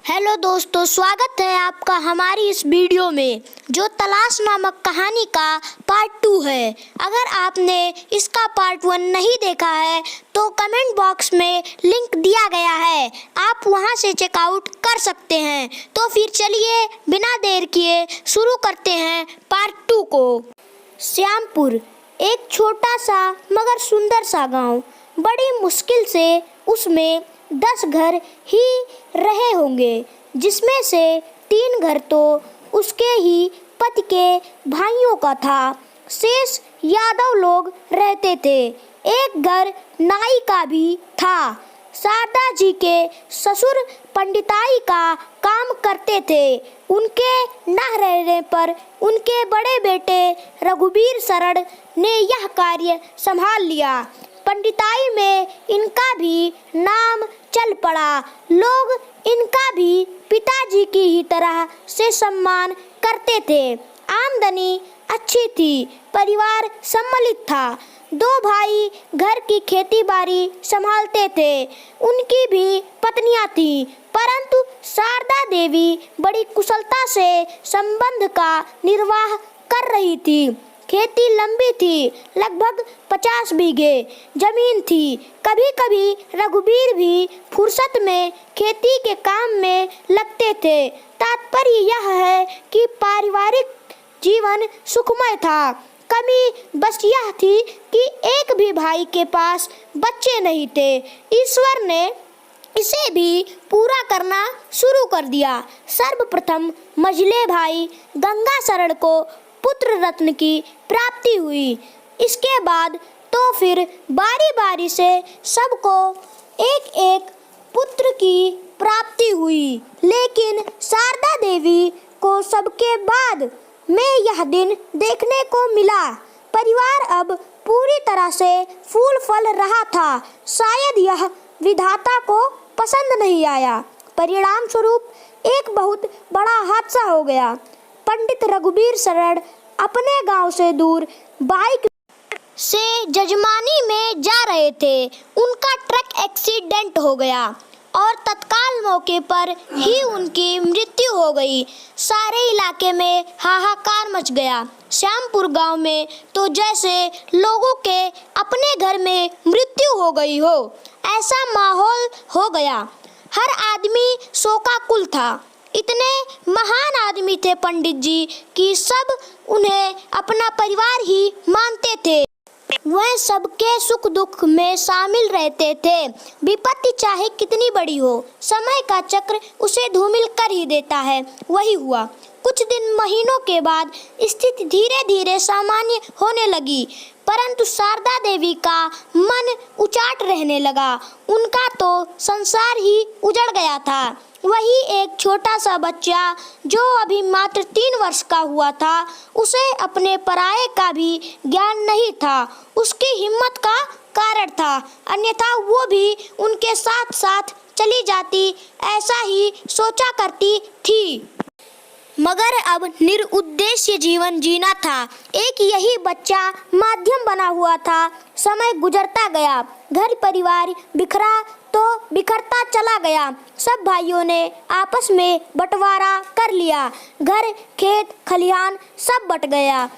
Hello दोस्तों, स्वागत है आपका हमारी इस वीडियो में जो तलाश नामक कहानी का पार्ट 2 है। अगर आपने इसका पार्ट 1 नहीं देखा है तो कमेंट बॉक्स में लिंक दिया गया है, आप वहां से चेकआउट कर सकते हैं। तो फिर चलिए बिना देर किए शुरू करते हैं पार्ट 2 को। श्यामपुर एक छोटा सा मगर सुंदर सा गांव। बड़ी मुश्किल से उसमें 10 घर ही रहे होंगे, जिसमें से 3 घर तो उसके ही पति के भाइयों का था। शेष यादव लोग रहते थे। एक घर नाई का भी था। शारदा जी के ससुर पंडिताई का काम करते थे। उनके न रहने पर उनके बड़े बेटे रघुवीर शरण ने यह कार्य संभाल लिया। पंडिताई में इनका भी नाम चल पड़ा। लोग इनका भी पिताजी की ही तरह से सम्मान करते थे। आमदनी अच्छी थी, परिवार सम्मिलित था। 2 भाई घर की खेती बाड़ी संभालते थे। उनकी भी पत्नियां थीं, परंतु शारदा देवी बड़ी कुशलता से संबंध का निर्वाह कर रही थी। खेती लंबी थी, लगभग 50 बीघे जमीन थी। कभी कभी रघुवीर भी फुर्सत में खेती के काम में लगते थे। तात्पर्य यह है कि पारिवारिक जीवन सुखमय था। कमी बस यह थी कि एक भी भाई के पास बच्चे नहीं थे। ईश्वर ने इसे भी पूरा करना शुरू कर दिया। सर्वप्रथम मझले भाई गंगा शरण को पुत्र रत्न की प्राप्ति हुई। इसके बाद तो फिर बारी बारी से सबको एक एक पुत्र की प्राप्ति हुई। लेकिन शारदा देवी को सबके बाद में यह दिन देखने को मिला। परिवार अब पूरी तरह से फूल फल रहा था। शायद यह विधाता को पसंद नहीं आया। परिणाम स्वरूप एक बहुत बड़ा हादसा हो गया। पंडित रघुवीर शरण अपने गांव से दूर बाइक से जजमानी में जा रहे थे। उनका ट्रक एक्सीडेंट हो गया और तत्काल मौके पर ही उनकी मृत्यु हो गई। सारे इलाके में हाहाकार मच गया। श्यामपुर गांव में तो जैसे लोगों के अपने घर में मृत्यु हो गई हो, ऐसा माहौल हो गया। हर आदमी शोकाकुल था। इतने महान आदमी थे पंडित जी कि सब उन्हें अपना परिवार ही मानते थे। वह सबके सुख दुख में शामिल रहते थे। विपत्ति चाहे कितनी बड़ी हो, समय का चक्र उसे धूमिल कर ही देता है। वही हुआ। कुछ दिन महीनों के बाद स्थिति धीरे धीरे सामान्य होने लगी, परंतु शारदा देवी का मन उचाट रहने लगा। उनका तो संसार ही उजड़ गया था। वही एक छोटा सा बच्चा जो अभी मात्र 3 वर्ष का हुआ था, उसे अपने पराये का भी ज्ञान नहीं था। उसकी हिम्मत का कारण था, अन्यथा वो भी उनके साथ साथ चली जाती, ऐसा ही सोचा करती थी। मगर अब निरुद्देश्य जीवन जीना था। एक यही बच्चा माध्यम बना हुआ था। समय गुजरता गया। घर परिवार बिखरता चला गया। सब भाइयों ने आपस में बंटवारा कर लिया। घर खेत खलिहान सब बट गया।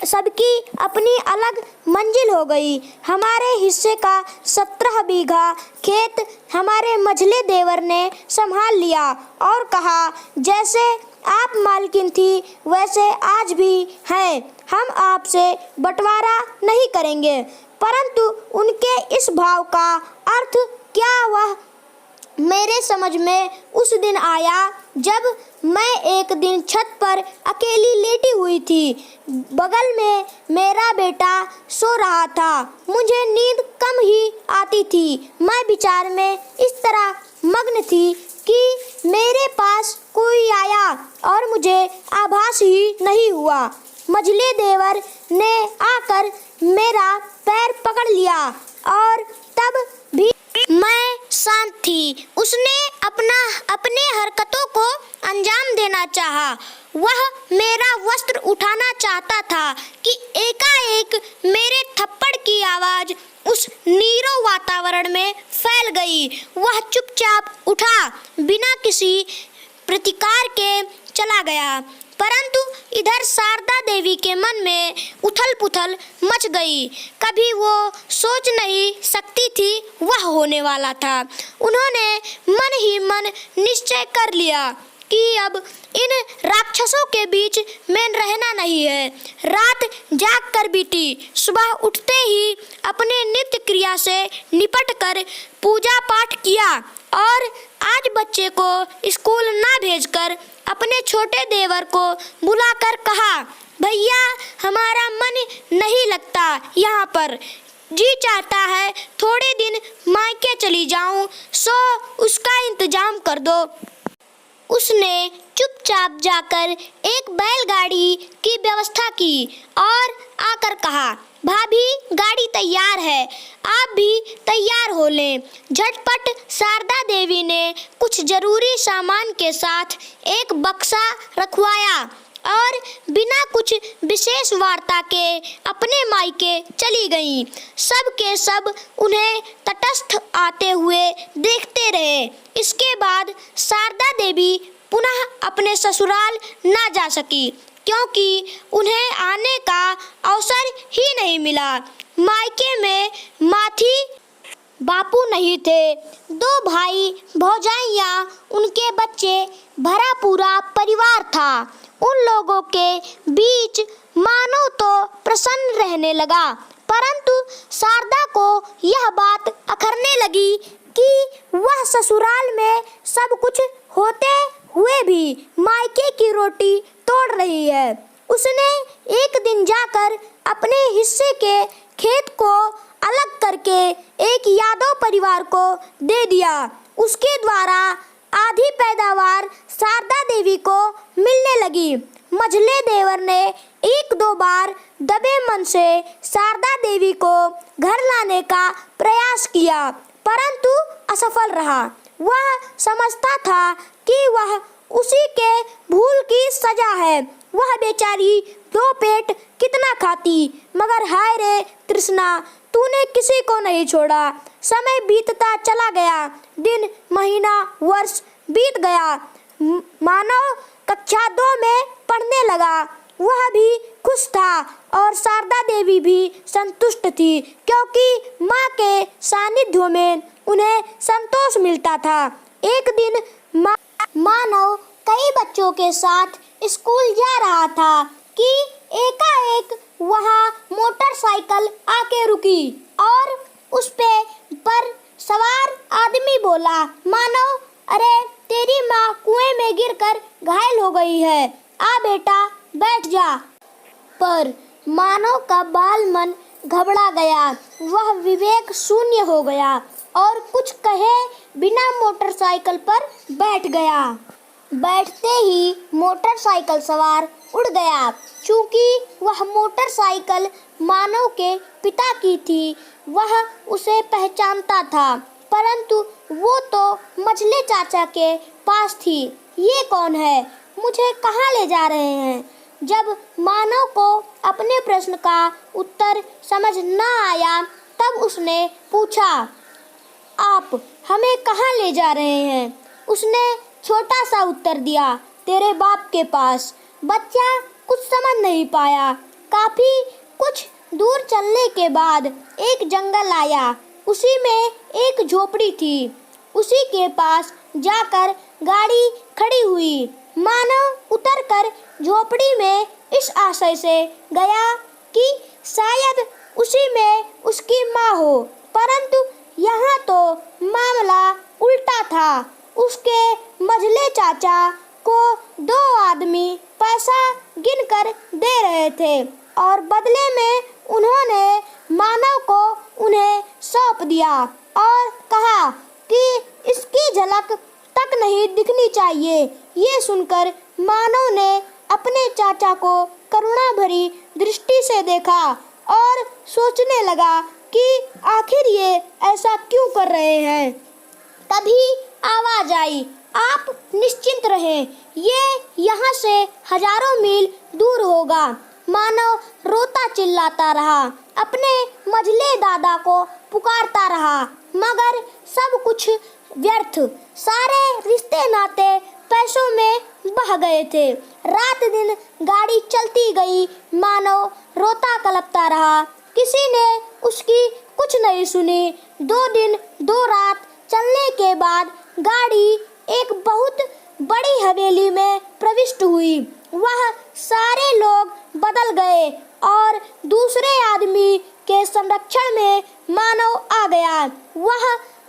सबकी अपनी अलग मंजिल हो गई। हमारे हिस्से का 17 बीघा खेत हमारे मझले देवर ने संभाल लिया और कहा, जैसे आप मालकिन थी वैसे आज भी हैं। हम आपसे बंटवारा नहीं करेंगे। परंतु उनके इस भाव का अर्थ क्या, वह मेरे समझ में उस दिन आया जब मैं एक दिन छत पर अकेली लेटी हुई थी। बगल में मेरा बेटा सो रहा था। मुझे नींद कम ही आती थी। मैं विचार में इस तरह मग्न थी कि मेरे पास कोई आया और मुझे आभास ही नहीं हुआ। मझले देवर ने आकर मेरा पैर पकड़ लिया और तब भी मैं शांत थी। उसने अपने हरकतों को अंजाम देना चाहा। वह मेरा वस्त्र उठाना चाहता था कि एकाएक मेरे थप्पड़ की आवाज उस नीरव वातावरण में फैल गई। वह चुपचाप उठा, बिना किसी प्रतिकार के चला गया। परंतु इधर शारदा देवी के मन में उथल पुथल मच गई। कभी वो सोच नहीं सकती थी वह होने वाला था। उन्होंने मन ही मन निश्चय कर लिया कि अब इन राक्षसों के बीच में रहना नहीं है। रात जाग कर बीती। सुबह उठते ही अपने नित्य क्रिया से निपट कर पूजा पाठ किया और आज बच्चे को स्कूल ना भेजकर अपने छोटे देवर को बुलाकर कहा, भैया हमारा मन नहीं लगता यहाँ पर, जी चाहता है थोड़े दिन मायके चली जाऊं, सो उसका इंतजाम कर दो। उसने चुपचाप जाकर एक बैलगाड़ी की व्यवस्था की और आकर कहा, भाभी गाड़ी तैयार है, आप भी तैयार हो लें। झटपट शारदा देवी ने कुछ जरूरी सामान के साथ एक बक्सा रखवाया और बिना कुछ विशेष वार्ता के अपने मायके चली गईं। सब के सब उन्हें तटस्थ आते हुए देखते रहे। इसके बाद शारदा देवी पुनः अपने ससुराल ना जा सकी, क्योंकि उन्हें आने का अवसर ही नहीं मिला। मायके में माथी बापू नहीं थे, दो भाई भौजाइयाँ, उनके बच्चे, भरा पूरा परिवार था। उन लोगों के बीच मानो तो प्रसन्न रहने लगा, परंतु शारदा को यह बात अखरने लगी कि वह ससुराल में सब कुछ होते हुए भी मायके की रोटी तोड़ रही है। उसने एक दिन जाकर अपने हिस्से के खेत को अलग करके एक यादव परिवार को दे दिया। उसके द्वारा आधी पैदावार शारदा देवी को मिलने लगी। मझले देवर ने एक दो बार दबे मन से शारदा देवी को घर लाने का प्रयास किया, परंतु असफल रहा। वह समझता था कि वह उसी के भूल की सजा है। वह बेचारी दो पेट कितना खाती, मगर हाय रे तृष्णा, तूने किसी को नहीं छोड़ा। समय बीतता चला गया, दिन महीना वर्ष बीत गया। मानव कक्षा 2 में पढ़ने लगा। वह भी खुश था और शारदा देवी भी संतुष्ट थी, क्योंकि माँ के सानिध्य में उन्हें संतोष मिलता था। एक दिन मानव कई बच्चों के साथ स्कूल जा रहा था कि एकाएक वहाँ मोटरसाइकिल आके रुकी और उस पर सवार आदमी बोला, मानव, अरे तेरी माँ कुएं में गिरकर घायल हो गई है, आ बेटा बैठ जा। पर मानव का बाल मन घबरा गया। वह विवेक शून्य हो गया और कुछ कहे बिना मोटरसाइकिल पर बैठ गया। बैठते ही मोटरसाइकिल सवार उड़ गया। चूंकि वह मोटरसाइकिल मानव के पिता की थी, वह उसे पहचानता था, परंतु वो तो मझले चाचा के पास थी। ये कौन है? मुझे कहाँ ले जा रहे हैं? जब मानव को अपने प्रश्न का उत्तर समझ न आया, तब उसने पूछा, आप हमें कहाँ ले जा रहे हैं? उसने छोटा सा उत्तर दिया, तेरे बाप के पास। बच्चा कुछ समझ नहीं पाया। काफी कुछ दूर चलने के बाद एक जंगल आया। उसी में एक झोपड़ी थी। उसी के पास जाकर गाड़ी खड़ी हुई। मानव उतरकर झोपड़ी में इस आशय से गया कि शायद उसी में उसकी माँ हो, परंतु यहाँ तो मामला उल्टा था। उसके मझले चाचा को दो आदमी पैसा गिनकर दे रहे थे और बदले में उन्होंने मानव को उन्हें सौंप दिया और कहा कि इसकी झलक तक नहीं दिखनी चाहिए। ये सुनकर मानव ने अपने चाचा को करुणा भरी दृष्टि से देखा और सोचने लगा कि आखिर ये ऐसा क्यों कर रहे हैं। तभी आवाज आई, आप निश्चिंत रहें, ये यहाँ से हजारों मील दूर होगा। मानव रोता चिल्लाता रहा, अपने मझले दादा को पुकारता रहा, मगर सब कुछ व्यर्थ। सारे रिश्ते नाते पैसों में बह गए थे। रात दिन गाड़ी चलती गई, मानव रोता कलपता रहा। किसी ने उसकी कुछ नहीं सुनी। 2 दिन 2 रात चलने के बाद गाड़ी एक बहुत बड़ी हवेली में प्रविष्ट हुई। वह सारे लोग बदल गए और दूसरे आदमी के संरक्षण में मानव आ गया। वह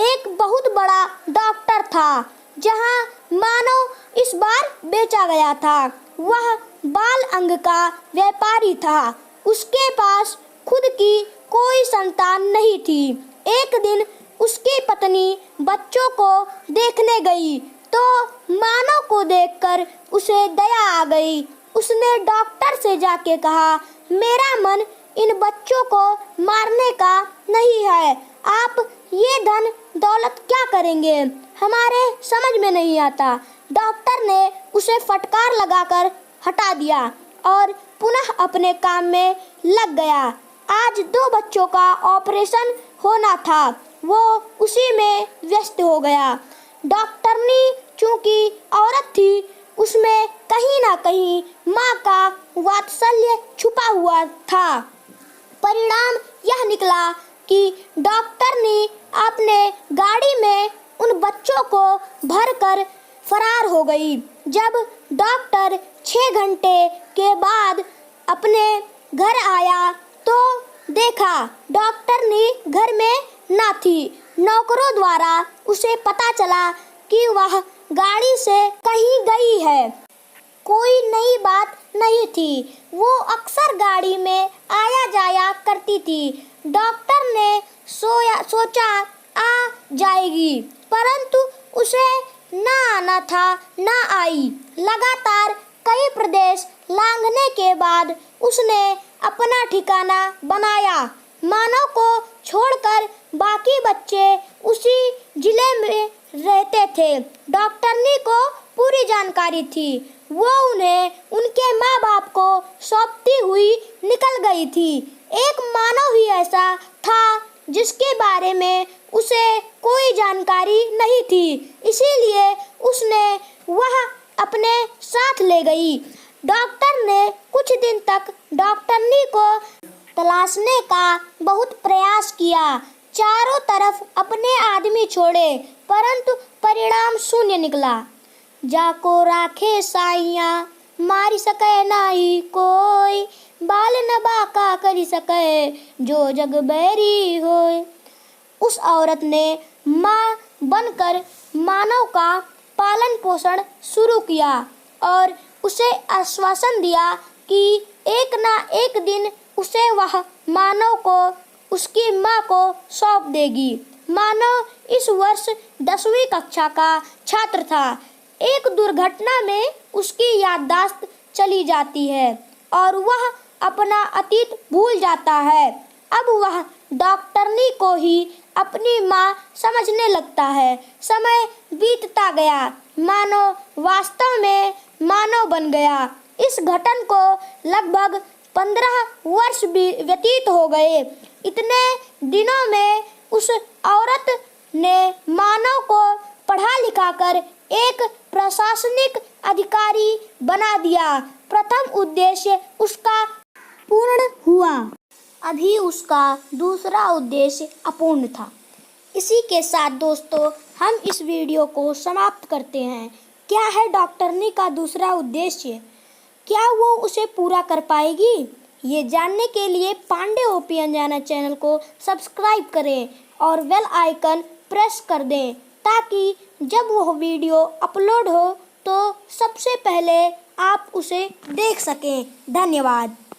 एक बहुत बड़ा डॉक्टर था। जहां मानव इस बार बेचा गया था, वह बाल अंग का व्यापारी था। उसके पास खुद की कोई संतान नहीं थी। एक दिन उसकी पत्नी बच्चों को देखने गई तो मानव को देखकर उसे दया आ गई। उसने डॉक्टर से जाके कहा, मेरा मन इन बच्चों को मारने का नहीं है। आप ये धन दौलत क्या करेंगे, हमारे समझ में नहीं आता। डॉक्टर ने उसे फटकार लगाकर हटा दिया और पुनः अपने काम में लग गया। आज 2 बच्चों का ऑपरेशन होना था, वो उसी में व्यस्त हो गया। डॉक्टरनी चूंकि औरत थी, उसमें कहीं ना कहीं माँ का वात्सल्य छुपा हुआ था। परिणाम यह निकला कि डॉक्टर ने अपने गाड़ी में उन बच्चों को भरकर फरार हो गई। जब डॉक्टर 6 घंटे के बाद अपने घर आया तो देखा डॉक्टर ने घर में ना थी। नौकरों द्वारा उसे पता चला कि वह गाड़ी से कहीं गई है। कोई नई बात नहीं थी, वो अक्सर गाड़ी में आया जाया करती थी। डॉक्टर ने सोचा आ जाएगी, परंतु उसे ना आना था, ना आई। लगातार कई प्रदेश लांघने के बाद उसने अपना ठिकाना बनाया। मानव को छोड़कर बाकी बच्चे उसी जिले में रहते थे। डॉक्टरनी को पूरी जानकारी थी। वो उन्हें उनके माँ बाप को सौंपती हुई निकल गई थी। एक मानव ही ऐसा था जिसके बारे में उसे कोई जानकारी नहीं थी, इसीलिए उसने वह अपने साथ ले गई। डॉक्टर ने कुछ दिन तक डॉक्टरनी को तलाशने का बहुत प्रयास किया। चारों तरफ अपने आदमी छोड़े, परंतु परिणाम शून्य निकला। जाको राखे साइया मारी सके नाही कोई, बाल न बाका करी सके जो जग बैरी होए। उस औरत ने माँ बनकर मानव का पालन पोषण शुरू किया और उसे आश्वासन दिया कि एक ना एक दिन उसे वह मानव को उसकी माँ को सौंप देगी। मानव इस वर्ष 10वीं कक्षा का छात्र था। एक दुर्घटना में उसकी याददाश्त चली जाती है और वह अपना अतीत भूल जाता है। अब वह डॉक्टरनी को ही अपनी माँ समझने लगता है। समय बीतता गया, मानव वास्तव में मानव बन गया। इस घटना को लगभग 15 वर्ष व्यतीत हो गए। इतने दिनों में उस औरत ने मानव को पढ़ा लिखा कर एक प्रशासनिक अधिकारी बना दिया। प्रथम उद्देश्य उसका पूर्ण हुआ, अभी उसका दूसरा उद्देश्य अपूर्ण था। इसी के साथ दोस्तों हम इस वीडियो को समाप्त करते हैं। क्या है डॉक्टरनी का दूसरा उद्देश्य? क्या वो उसे पूरा कर पाएगी? ये जानने के लिए पांडे ओपी अंजाना चैनल को सब्सक्राइब करें और बेल आइकन प्रेस कर दें ताकि जब वह वीडियो अपलोड हो तो सबसे पहले आप उसे देख सकें। धन्यवाद।